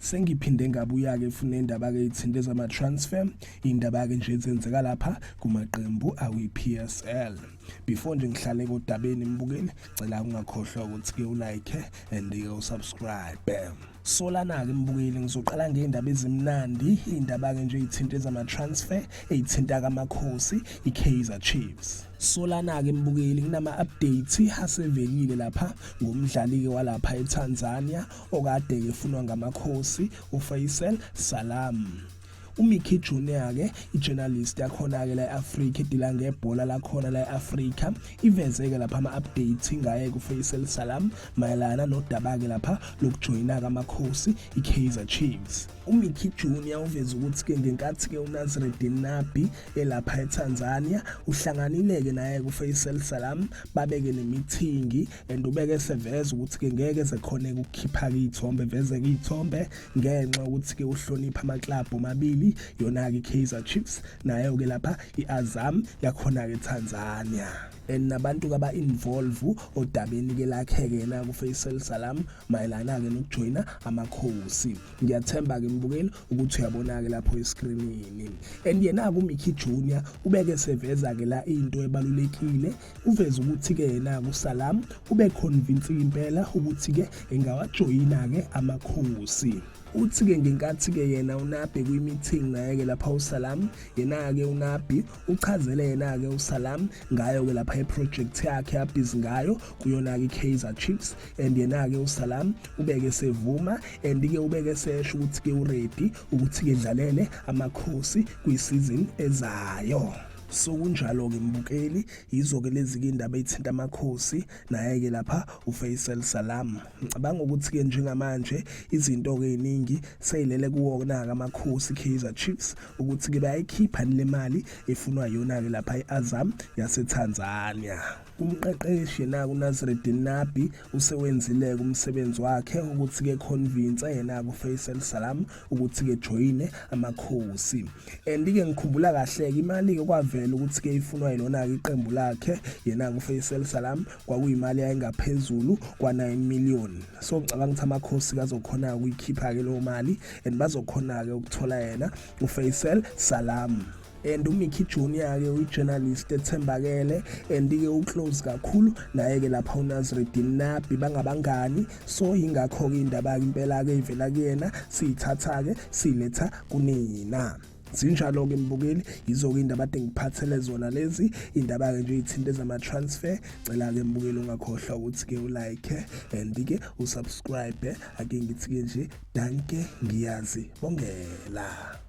Sengiphinde ngabuya ke funa indaba ke ithinte zama transfer indaba ke nje ezenzeka lapha kumaqembu awi-PSL. Before nje ngihlale kodabeni mbukeli cela ungakhohlwa ukuthi ke ulike and usubscribe. Solana ke mbukeli ngizoqala ngeindaba ezimnandi indaba ke nje ithinte zama transfer ezithinta kaMakhosi iKaizer Chiefs. Solana ke mbukeli kunama updates asevelile lapha ngomdlali ke walapha eTanzania okade ke funwa ngaMakhosi uFaisal Salam. uMickey Junior ke ijournalist yakhona ke la eAfrica edila ngebhola lakhona la eAfrica ivezeke lapha ama-updates ngaye kuFaisal Salam mayelana nodaba ke lapha lokujoyina kaMakhosi iKaizer Chiefs. uMickey Junior uveze ukuthi ke ngenkathi ke uNazreddin Nabi elapha eTanzania uhlanganile ke naye kuFaisal Salam babeke nemeeting and ubeke seveza ukuthi ke ngeke zekhona ukukhipha izithombe veze izithombe ngenxa ukuthi ke uhlonipha ama-club omabili yona ke Kaizer Chiefs nayo ke lapha iAzam yakhona ke Tanzania and nabantu kaba involve odabeni ke lakhe ke na kuFaisal Salam mayelana ke nokujoyina amakhosi. Ngiyathemba ke mbukeli ukuthi uyabona ke lapho escreenini and yena ku Mickey Junior ubeke seveza ke la into ebalulekile uveza ukuthi ke yena ku Salam ube convince impela ukuthi ke engawajoyina ke amakhosi. Uthi ke ngenkathi ke yena uNabi kwi-meeting naye ke lapha uSalam yena ke uNabi uchazele yena ke uSalam ngayo ke lapha iproject yakhe yabhizi ngayo kuyona ke Kaizer Chiefs and yena ke uSalam ubeke sevuma and ke ubeke sesho ukuthi ke uready ukuthi ke dlalele amakhosi kwi-season ezayo. So kunjalo ke mbukeli yizo ke lezi ke indaba ezithinta amakhosi naye ke lapha uFaisal Salam. Ngicabanga ukuthi ke njengamanje izinto ke eziningi seyilele kuwona amakhosi Kaizer Chiefs ukuthi ke bayikhipha le mali efunwa yona ke lapha eAzam yaseTanzania. Umqeqeshi na uNazreddin Nabi usewenzile umsebenzi wakhe ukuthi ke convince yena kuFaisal Salam ukuthi ke joine amakhosi. And ke ngikhumbula kahle ke imali ke kwavela ukuthi ke ifunwa yilona ke iqembu lakhe yena kuFaisal Salam kwakuyimali ayingaphezulu kwa9 million. So ngicabanga ukuthi amakhosi kazokhona ukuyikhipha ke lo mali and bazokhona ke ukuthola yena uFaisal Salam. And uMickey Junior ke ujournalist ethembakele and ke uclose kakhulu naye ke lapha uNazreddin Nabi bangabangani so ingakho ke indaba ke impela ke ivela kuyena siyithatha ke siletha kunina. Sinjalo ke mbukeli yizo ke indaba ade ngiphathele zona lezi indaba ke nje izithinte zama transfer cela ke mbukeli ungakhohlwa ukuthi ke ulike and ke usubscribe ake ngithi ke nje danke ngiyazi bongela.